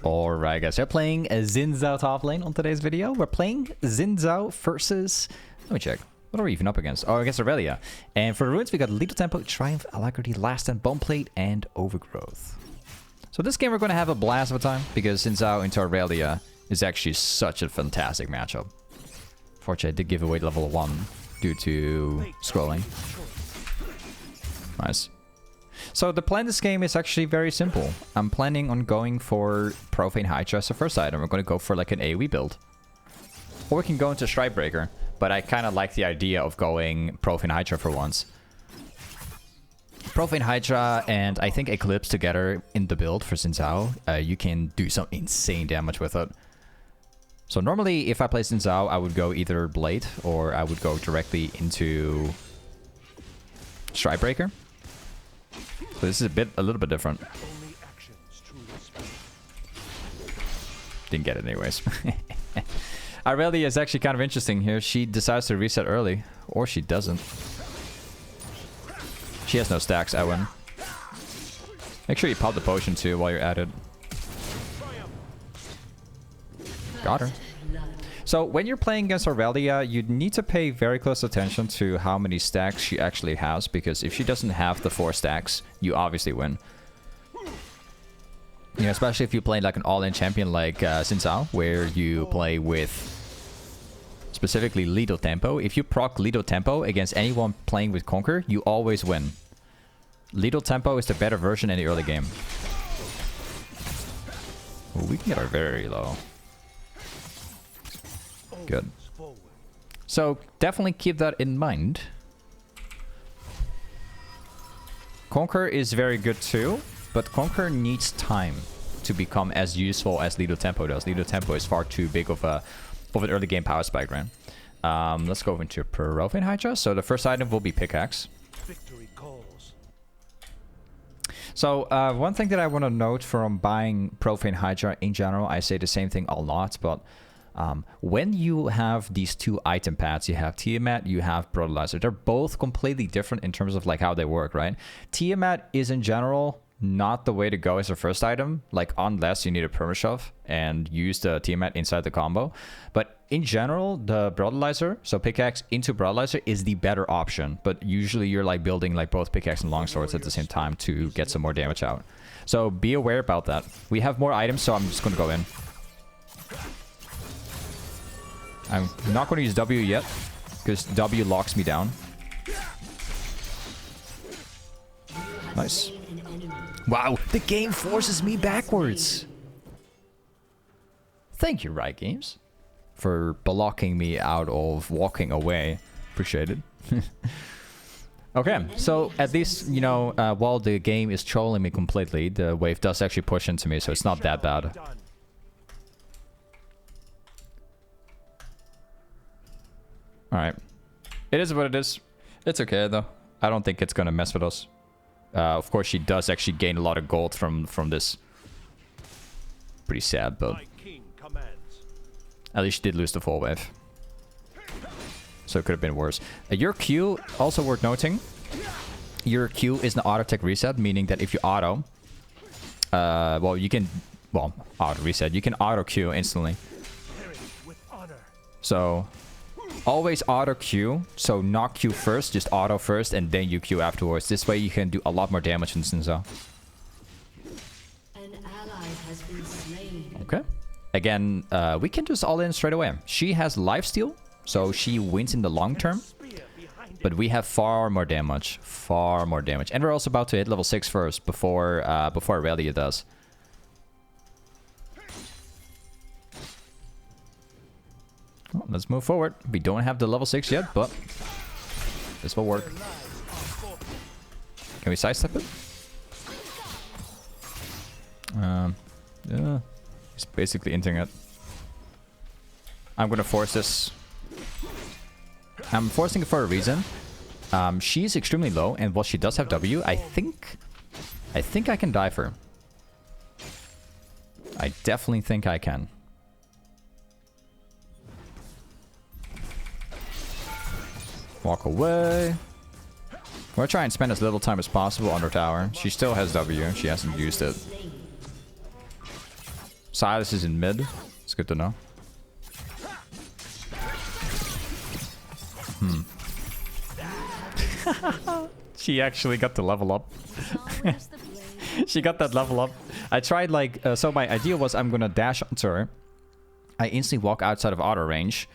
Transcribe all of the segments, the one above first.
Alright guys, we're playing a Xin Zhao top lane on today's video. We're playing Xin Zhao versus... Let me check. What are we even up against? Oh, against Aurelia. And for the runes, we got Lethal Tempo, Triumph, Alacrity, Last Stand, Bone Plate, and Overgrowth. So this game we're going to have a blast of a time, because Xin Zhao into Aurelia is actually such a fantastic matchup. Fortunately, I did give away level 1 due to scrolling. Nice. So the plan this game is actually very simple. I'm planning on going for Profane Hydra as the first item. We're going to go for like an AoE build. Or we can go into Strikebreaker. But I kind of like the idea of going Profane Hydra for once. Profane Hydra and I think Eclipse together in the build for Xin Zhao. You can do some insane damage with it. So normally if I play Xin Zhao, I would go either Blade or I would go directly into Strikebreaker. So this is a little bit different. Didn't get it anyways. Aurelia is actually kind of interesting here. She decides to reset early. Or she doesn't. She has no stacks, I win. Make sure you pop the potion too while you're at it. Got her. So when you're playing against Aurelia, you need to pay very close attention to how many stacks she actually has. Because if she doesn't have the 4 stacks, you obviously win. You know, especially if you play like an all-in champion like Xin Zhao, where you play with specifically Lethal Tempo. If you proc Lethal Tempo against anyone playing with Conquer, you always win. Lethal Tempo is the better version in the early game. Ooh, we can get her very low. Good. So definitely keep that in mind. Conquer is very good too. But Conquer needs time to become as useful as Lethal Tempo does. Lethal Tempo is far too big of an early game power spike, right? Let's go into Profane Hydra. So the first item will be Pickaxe. So one thing that I want to note from buying Profane Hydra in general, I say the same thing a lot, but when you have these 2 item pads, you have Tiamat, you have Brutalizer. They're both completely different in terms of like how they work, right? Tiamat is in general not the way to go as a first item, like unless you need a permashove and use the Tiamat inside the combo. But in general, the Brutalizer, so pickaxe into Brutalizer, is the better option. But usually you're like building like both pickaxe and longswords at the same time to get some more damage out. So be aware about that. We have more items, so I'm just going to go in. I'm not going to use W yet, because W locks me down. Nice. Wow, the game forces me backwards. Thank you, Riot Games, for blocking me out of walking away. Appreciate it. Okay, so at least, you know, while the game is trolling me completely, the wave does actually push into me, so it's not that bad. Alright. It is what it is. It's okay, though. I don't think it's gonna mess with us. Of course, she does actually gain a lot of gold from this. Pretty sad, but at least she did lose the full wave. So it could have been worse. Your Q, also worth noting. Your Q is an auto-tech reset, meaning that if you auto... well, you can... Well, auto-reset. You can auto-Q instantly. So... Always auto Q, so not Q first, just auto first and then you Q afterwards. This way you can do a lot more damage in Xin Zhao. Okay. Again, we can just all in straight away. She has lifesteal, so she wins in the long term. But we have far more damage. Far more damage. And we're also about to hit level 6 first, before Aurelia does. Well, let's move forward. We don't have the level 6 yet, but this will work. Can we sidestep it? Yeah, he's basically inting it. I'm gonna force this. I'm forcing it for a reason. She's extremely low, and while she does have W, I think I can dive her. I definitely think I can. Walk away. We'll try and spend as little time as possible on her tower. She still has W. She hasn't used it. Silas is in mid. It's good to know. She actually got the level up. She got that level up. I tried like... so my idea was I'm gonna dash onto her. I instantly walk outside of auto range.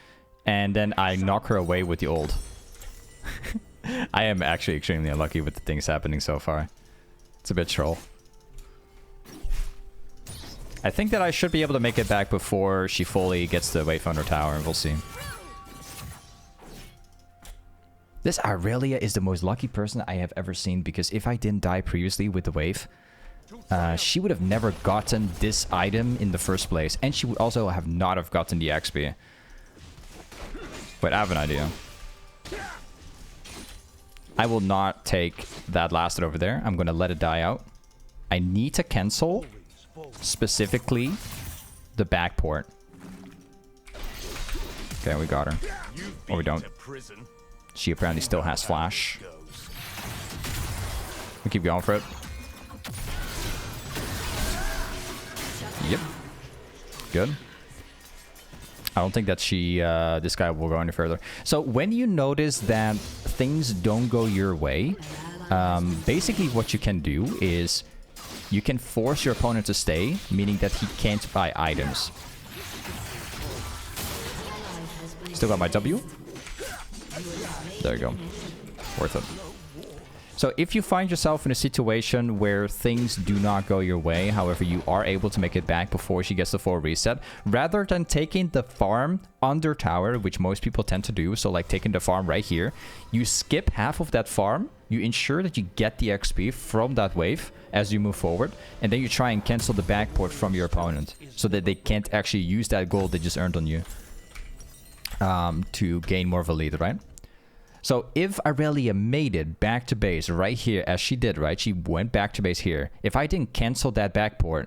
And then I knock her away with the ult. I am actually extremely unlucky with the things happening so far. It's a bit troll. I think that I should be able to make it back before she fully gets the wave on her tower. We'll see. This Aurelia is the most lucky person I have ever seen, because if I didn't die previously with the wave, she would have never gotten this item in the first place. And she would also have not have gotten the XP. Wait, I have an idea. I will not take that lasted over there. I'm going to let it die out. I need to cancel specifically the back port. Okay, we got her. Or we don't. She apparently still has flash. We keep going for it. Yep. Good. I don't think that this guy will go any further. So when you notice that things don't go your way, basically what you can do is you can force your opponent to stay, meaning that he can't buy items. Still got my W. There you go. Worth it. So if you find yourself in a situation where things do not go your way, however, you are able to make it back before she gets the full reset, rather than taking the farm under tower, which most people tend to do, so like taking the farm right here, you skip half of that farm, you ensure that you get the XP from that wave as you move forward, and then you try and cancel the backport from your opponent, so that they can't actually use that gold they just earned on you to gain more of a lead, right? So if Aurelia made it back to base right here, as she did, right? She went back to base here. If I didn't cancel that backport,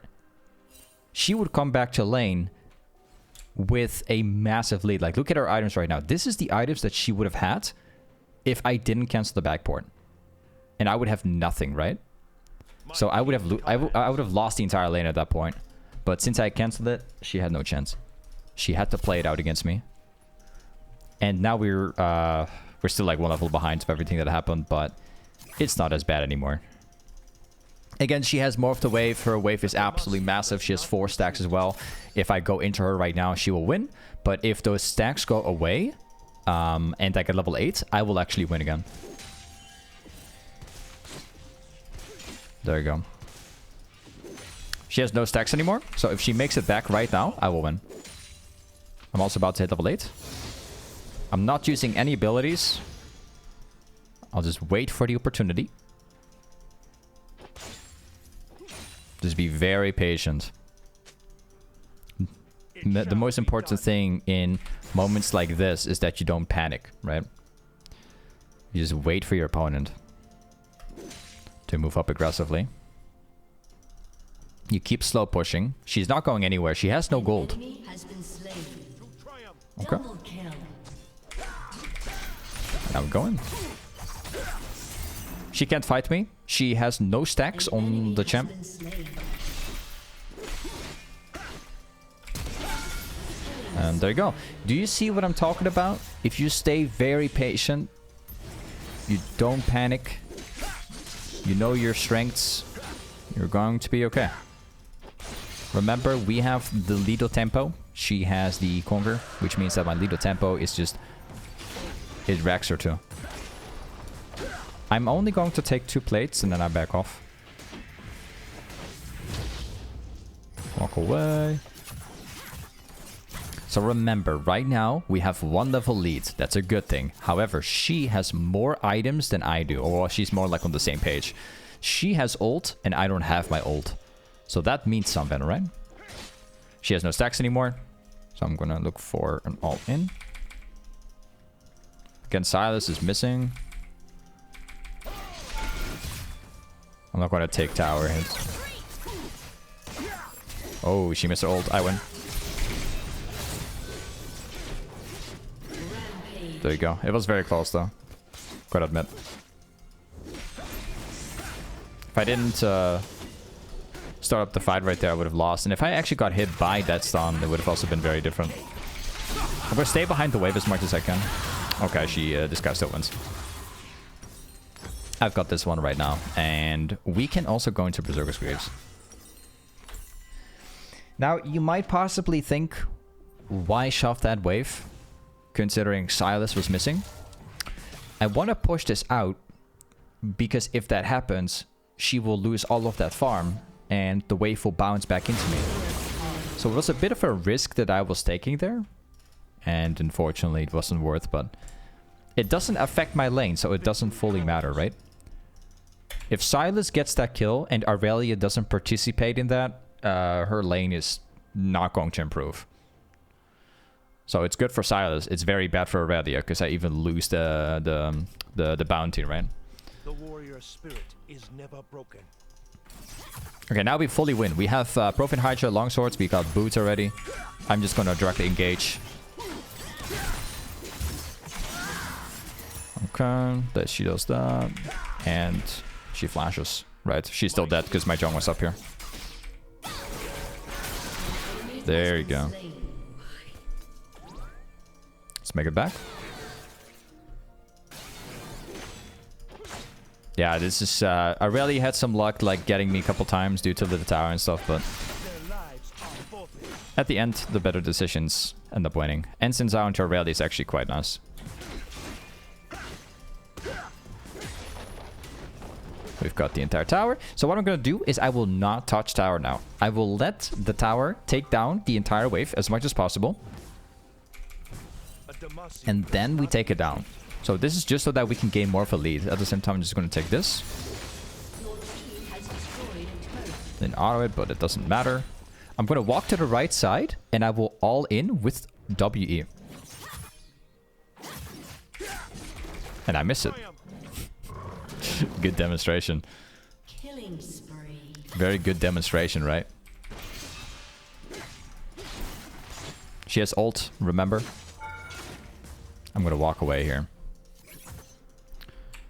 she would come back to lane with a massive lead. Like, look at her items right now. This is the items that she would have had if I didn't cancel the backport. And I would have nothing, right? So I would have lost the entire lane at that point. But since I canceled it, she had no chance. She had to play it out against me. And now we're still like one level behind of everything that happened, but it's not as bad anymore. Again, she has more of the wave. Her wave is absolutely massive. She has 4 stacks as well. If I go into her right now, she will win. But if those stacks go away, and I get level 8, I will actually win again. There you go. She has no stacks anymore, so if she makes it back right now, I will win. I'm also about to hit level 8. I'm not using any abilities. I'll just wait for the opportunity. Just be very patient. The most important thing in moments like this is that you don't panic, right? You just wait for your opponent to move up aggressively. You keep slow pushing. She's not going anywhere. She has no gold. Okay. Now we're going. She can't fight me. She has no stacks on the champ. And there you go. Do you see what I'm talking about? If you stay very patient, you don't panic, you know your strengths, you're going to be okay. Remember, we have the Lido tempo. She has the Conquer, which means that my Lido tempo is just... it racks her too. I'm only going to take 2 plates and then I back off. Walk away. So remember, right now we have 1 level lead. That's a good thing. However, she has more items than I do. Or she's more like on the same page. She has ult and I don't have my ult. So that means something, right? She has no stacks anymore. So I'm gonna look for an all-in. Again, Silas is missing. I'm not gonna take tower hits. Oh, she missed her ult. I win. There you go. It was very close though. Gotta admit. If I didn't start start up the fight right there, I would have lost. And if I actually got hit by that stun, it would have also been very different. I'm going to stay behind the wave as much as I can. Okay, this guy still wins. I've got this one right now. And we can also go into Berserker's Graves. Now, you might possibly think, why shove that wave? Considering Silas was missing. I want to push this out. Because if that happens, she will lose all of that farm. And the wave will bounce back into me. So it was a bit of a risk that I was taking there. And unfortunately, it wasn't worth, but... It doesn't affect my lane, so it doesn't fully matter, right? If Silas gets that kill and Aurelia doesn't participate in that, her lane is not going to improve. So it's good for Silas. It's very bad for Aurelia, because I even lose the bounty, right? The warrior spirit is never broken. Okay, now we fully win. We have Profane Hydra, longswords. We got boots already. I'm just going to directly engage. Okay, that she does that. And she flashes. Right, she's still dead because my Jong was up here. There you go. Let's make it back. Yeah, this is... I really had some luck, like, getting me a couple times due to the tower and stuff, but... At the end, the better decisions end up winning. And Xin Zhao into Aurelia is actually quite nice. We've got the entire tower. So what I'm going to do is I will not touch tower now. I will let the tower take down the entire wave as much as possible. And then we take it down. So this is just so that we can gain more of a lead. At the same time, I'm just going to take this. Then auto it, but it doesn't matter. I'm going to walk to the right side, and I will all in with WE. And I miss it. Good demonstration. Killing spree. Very good demonstration, right? She has ult, remember? I'm going to walk away here.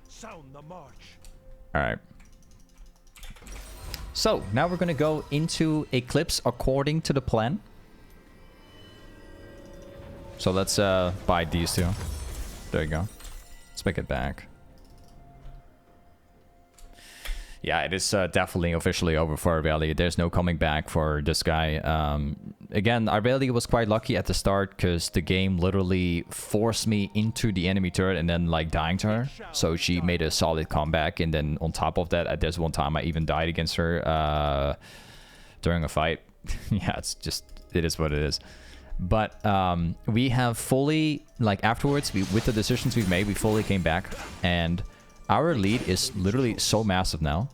Sound the march. Alright. So, now we're going to go into Eclipse according to the plan. So let's buy these two. There you go. Let's make it back. Yeah, it is definitely officially over for Aurelia. There's no coming back for this guy. Again, Aurelia was quite lucky at the start because the game literally forced me into the enemy turret and then like dying to her. So she made a solid comeback. And then on top of that, at this one time, I even died against her during a fight. Yeah, it's just, it is what it is. But we have fully, like afterwards, with the decisions we've made, we fully came back. And our lead is literally so massive now.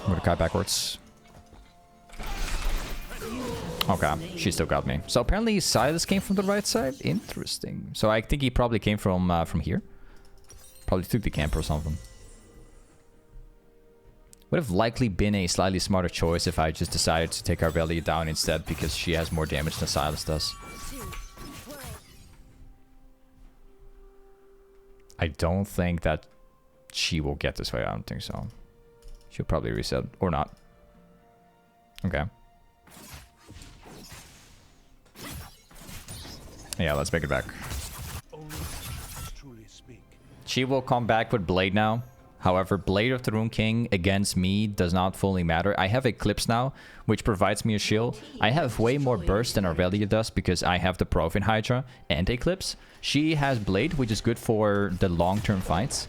I'm gonna cut backwards. Okay, she still got me. So apparently Silas came from the right side. Interesting. So I think he probably came from here. Probably took the camp or something. Would have likely been a slightly smarter choice if I just decided to take Aurelia down instead, because she has more damage than Silas does. I don't think that she will get this way. I don't think so. She'll probably reset. Or not. Okay. Yeah, let's make it back. She will come back with Blade now. However, Blade of the Rune King against me does not fully matter. I have Eclipse now, which provides me a shield. I have way more burst than Aurelia does because I have the Profane Hydra and Eclipse. She has Blade, which is good for the long-term fights.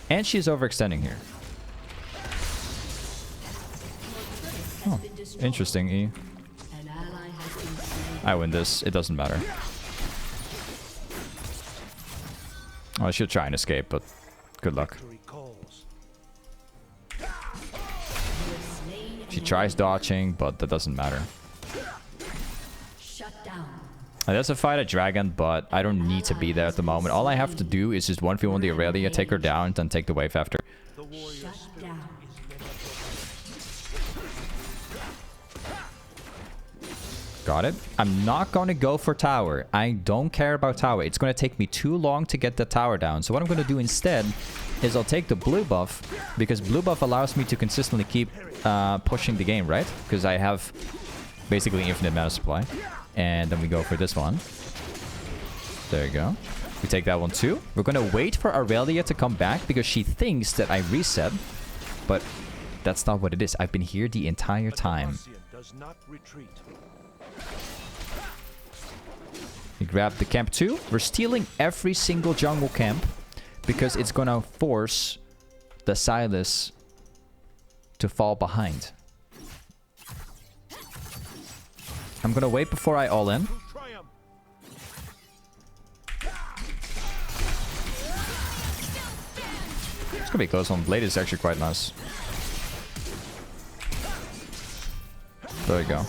And she's overextending here. Oh, interesting, E. I win this. It doesn't matter. Oh, I should try and escape, but good luck. She tries dodging, but that doesn't matter. That's a fight at Dragon, but I don't need to be there at the moment. All I have to do is just 1v1 the Aurelia, take her down, then take the wave after. Got it. I'm not going to go for tower. I don't care about tower. It's going to take me too long to get the tower down. So what I'm going to do instead is I'll take the blue buff, because blue buff allows me to consistently keep pushing the game, right? Because I have basically infinite mana supply. And then we go for this one. There you go. We take that one too. We're going to wait for Aurelia to come back because she thinks that I reset. But that's not what it is. I've been here the entire time. Does not retreat. We grab the camp too. We're stealing every single jungle camp because it's going to force the Silas to fall behind. I'm going to wait before I all in. It's gonna be close one. Blade is actually quite nice. There we go.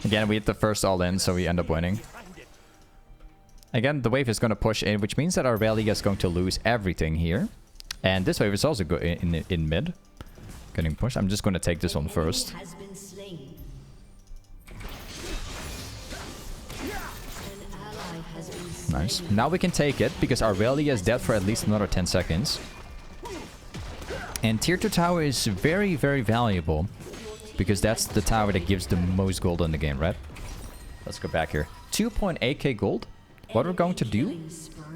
Again, we hit the first all in, so we end up winning. Again, the wave is gonna push in, which means that Aurelia is going to lose everything here. And this wave is also in mid. Getting pushed. I'm just gonna take this one first. Nice. Now we can take it, because Aurelia is dead for at least another 10 seconds. And tier 2 tower is very, very valuable, because that's the tower that gives the most gold in the game, right? Let's go back here. 2.8k gold. What we're going to do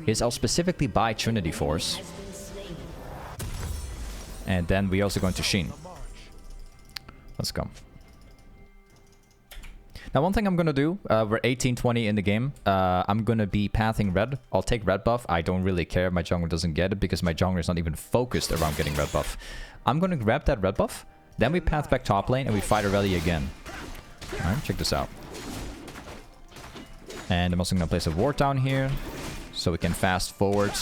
is I'll specifically buy Trinity Force. And then we're also going to Sheen. Let's go. Now, one thing I'm going to do, we're 18-20 in the game. I'm going to be pathing red. I'll take red buff. I don't really care. My jungler doesn't get it because my jungler is not even focused around getting red buff. I'm going to grab that red buff. Then we path back top lane and we fight Aurelia again. Alright, check this out. And I'm also going to place a ward down here so we can fast forward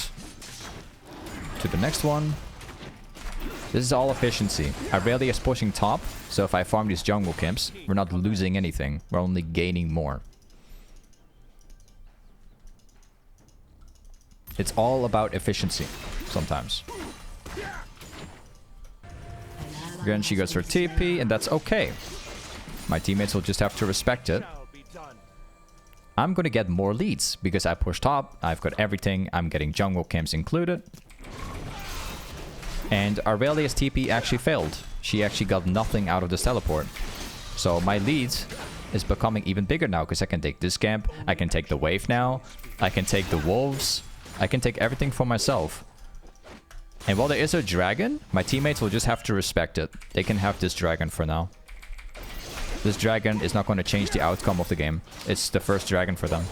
to the next one. This is all efficiency. Aurelia is pushing top, so if I farm these jungle camps, we're not losing anything. We're only gaining more. It's all about efficiency, sometimes. Again, she goes for TP, and that's okay. My teammates will just have to respect it. I'm gonna get more leads, because I push top, I've got everything, I'm getting jungle camps included. And Aurelia's TP actually failed. She actually got nothing out of this teleport. So my lead is becoming even bigger now, because I can take this camp, I can take the wave now, I can take the wolves, I can take everything for myself. And while there is a dragon, my teammates will just have to respect it. They can have this dragon for now. This dragon is not going to change the outcome of the game. It's the first dragon for them.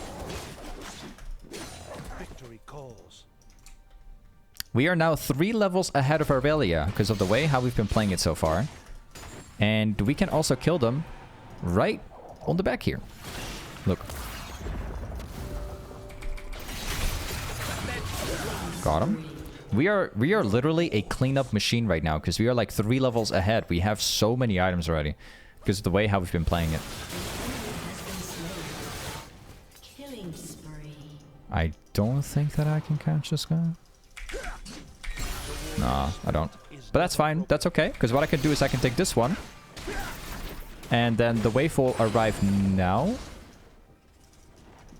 Victory calls. We are now 3 levels ahead of Aurelia because of the way how we've been playing it so far. And we can also kill them right on the back here. Look. Got him. We are literally a cleanup machine right now because we are like 3 levels ahead. We have so many items already because of the way how we've been playing it. I don't think that I can catch this guy. Nah, I don't. But that's fine. That's okay. Because what I can do is I can take this one. And then the wave will arrive now.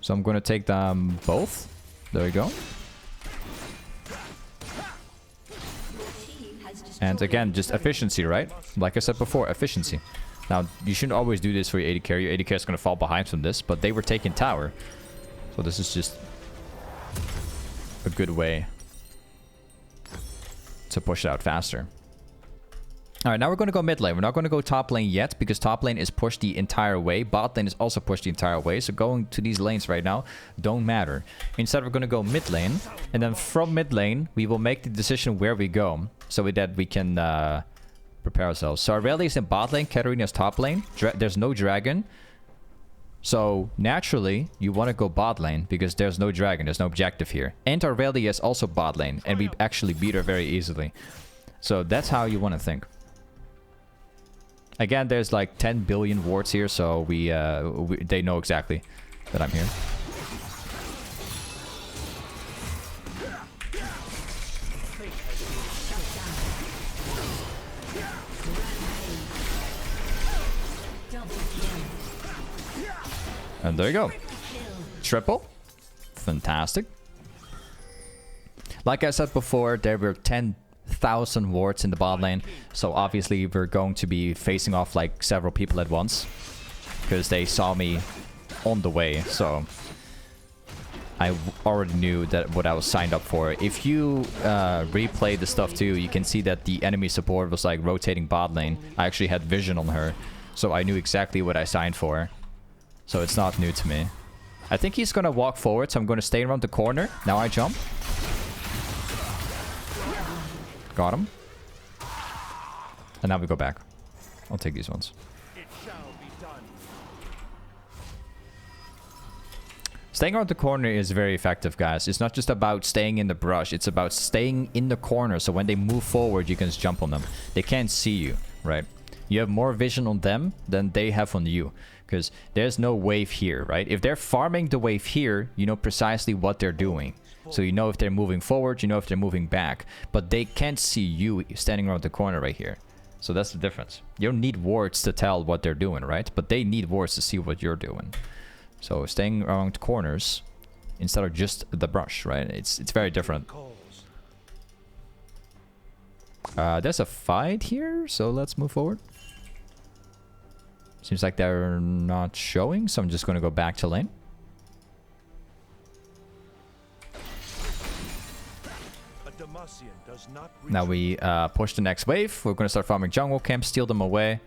So I'm going to take them both. There we go. And again, just efficiency, right? Like I said before, efficiency. Now, you shouldn't always do this for your AD carry. Your AD carry is going to fall behind from this. But they were taking tower. So this is just a good way to push it out faster. Alright, now we're going to go mid lane. We're not going to go top lane yet because top lane is pushed the entire way. Bot lane is also pushed the entire way. So going to these lanes right now don't matter. Instead, we're going to go mid lane. And then from mid lane, we will make the decision where we go. So that we can prepare ourselves. So Aurelia is in bot lane. Katarina is top lane. There's no dragon. So naturally, you want to go bot lane because there's no dragon. There's no objective here. And Aurelia is also bot lane. And we actually beat her very easily. So that's how you want to think. Again, there's like 10 billion wards here, so they know exactly that I'm here. And there you go. Triple. Fantastic. Like I said before, there were 10,000 wards in the bot lane. So obviously we're going to be facing off like several people at once. Because they saw me on the way. So I already knew that what I was signed up for. If you replay the stuff too, you can see that the enemy support was like rotating bot lane. I actually had vision on her. So I knew exactly what I signed for. So it's not new to me. I think he's gonna walk forward, so I'm gonna stay around the corner. Now I jump. Got him. And now we go back. I'll take these ones. Staying around the corner is very effective, guys. It's not just about staying in the brush. It's about staying in the corner, so when they move forward, you can just jump on them. They can't see you, right? You have more vision on them than they have on you. Because there's no wave here, right? If they're farming the wave here, you know precisely what they're doing. So you know if they're moving forward, you know if they're moving back. But they can't see you standing around the corner right here. So that's the difference. You don't need wards to tell what they're doing, right? But they need wards to see what you're doing. So staying around corners instead of just the brush, right? It's very different. There's a fight here, so let's move forward. Seems like they're not showing, so I'm just going to go back to lane. Now we push the next wave. We're going to start farming jungle camps, steal them away.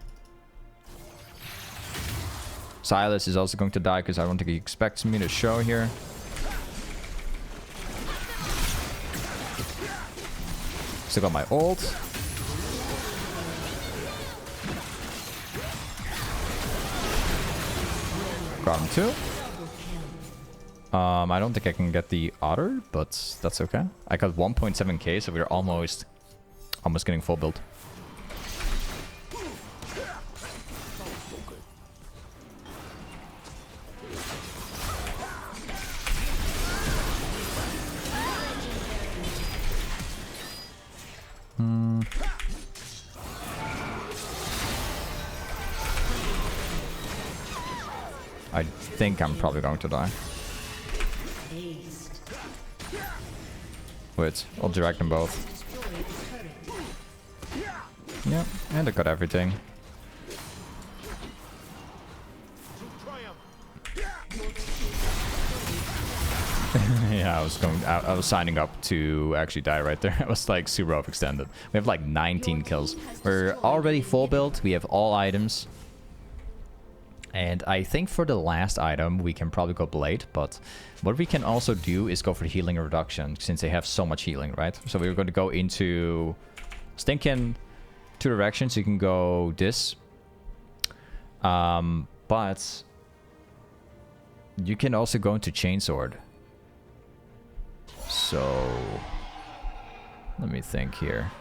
Silas is also going to die because I don't think he expects me to show here. Still got my ult. Got him too. I don't think I can get the otter, but that's okay. I got 1.7k, so we're almost getting full build. I think I'm probably going to die. Wait, I'll direct them both. Yeah, and I got everything. Yeah, I was signing up to actually die right there. I was like super overextended. We have like 19 kills. We're already full build. We have all items. And I think for the last item, we can probably go Blade. But what we can also do is go for healing reduction, since they have so much healing, right? So we're going to go into... Stinking two directions. You can go this. But... you can also go into chainsword. So... let me think here.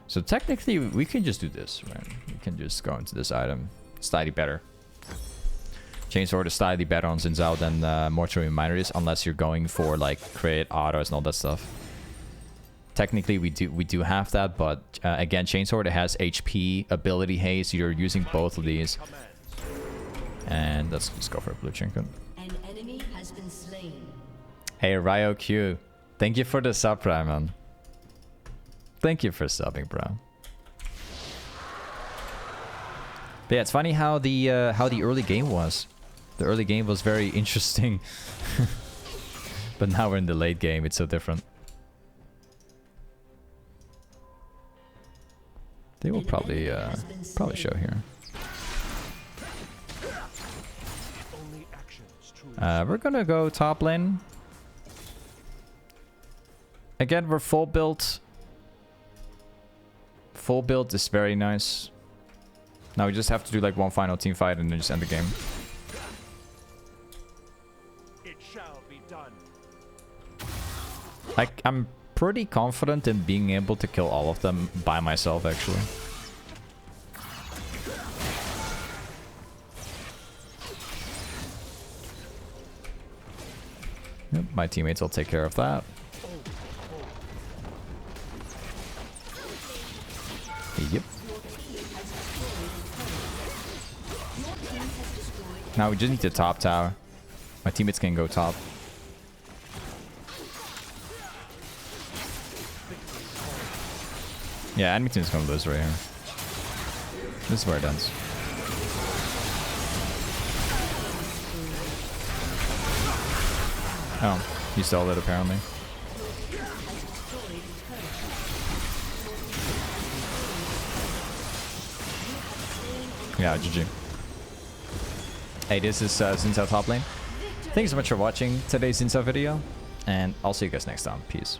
So technically, we can just do this, right? We can just go into this item. Slightly better. Chainsword is slightly better on Xin Zhao than Mortuary Minorities, unless you're going for like create autos and all that stuff. Technically, we do have that, but again, Chainsword has HP, ability haste. You're using both of these, and let's just go for a blue trinket. An enemy has been slain. Hey Ryo Q, thank you for the sub, man. Thank you for subbing, bro. But yeah, it's funny how the early game was. The early game was very interesting. But now we're in the late game, it's so different. They will probably show here. We're gonna go top lane. Again, we're full build. Full build is very nice. Now we just have to do like one final team fight and then just end the game. It shall be done. Like, I'm pretty confident in being able to kill all of them by myself, actually. Yep, my teammates will take care of that. Yep. Now we just need the top tower. My teammates can go top. Yeah, enemy team's gonna lose right here. This is where it ends. Oh, he stole it apparently. Yeah, GG. Hey, this is Xin Zhao Toplane. Thanks so much for watching today's Xin Zhao video, and I'll see you guys next time. Peace.